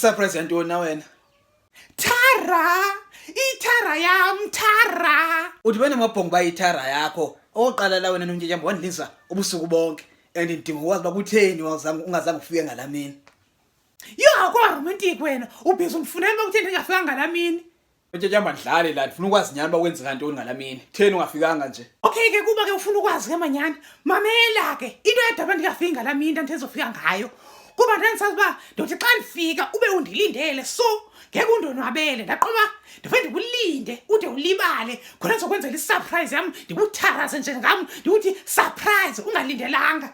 Ukusurprise yantoni na wena? Tara! Itara yam, Tara! Uthi wena mabhongo bayithara yakho. Oqala la wena noNtshejamba wandilisa ubusuku bonke. And ndidinga ukwazi uba kutheni ungazange ufike ngalamini. Yoko romantic wena, ubhizi umfunela uba kutheni ngafika ngalamini. Ntshejamba ndlale la ndifuna ukwazi nyani uba kwenzeka ntoni ngalamini. Kutheni ungafikanga nje? Okay ke kuba ke ufuna ukwazi ke manyani. Mamela ke, into edaba ndingafiki ngalamini andizofika ngayo. Kuba ndandisazi uba ndothi xa ndifika ube undilindele so ngeke undonwabele ndaqoba ndife ndikulinde ude ulibale khona sokwenzela isurprise yam ndikutharaze njengam ndiuthi surprise ungalindelanga.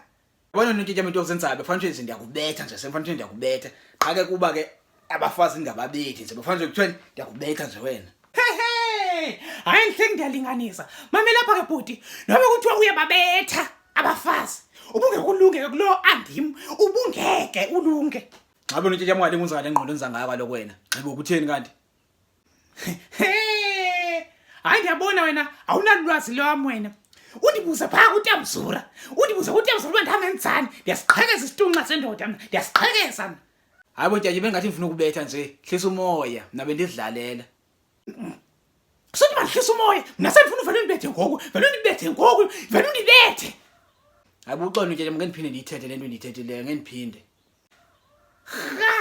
Yabona noNtshejamba into ozenzayo befanele nje ndiyakubetha nje semfanele ndiyakubetha. Xa ke kuba ke abafazi ngababethi nje befanele kuthweni ndiyakubetha nje wena. Hey, hayi ngihle ndiyalinganisa. Mame lapha ke bhuti, nobe kuthiwa uyababetha abafazi. Ubungekulunge kulo andim, ubungeke ulunge. Ngabe noNtshejamba ngale ngenza ngale ngqondo enza ngayo kaloku wena. Xibe ukutheni kanti? Hey, hayi ndiyabona wena awunalwazi lwami wena. Undibuza phaa kuTamzura. Undibuza kuTamzura uba ndamenzani. Ndiyasiqhekeza isitunqa sendoda mina. Ndiyasiqhekeza mina. Hayi bo Ntyatyambe bengathi ngifuna ukubetha nje. Hlisa umoya, mina bendidlalela. Sothi mandihlisa umoya, mina sendifuna uvele undibethe ngoku. Vele undibethe ngoku, vele undibethe. Hayi buxolo Ntyatyambe ngeke ndiphinde ndiyithethe le nto ndiyithethileyo ngeke ndiphinde. Ha!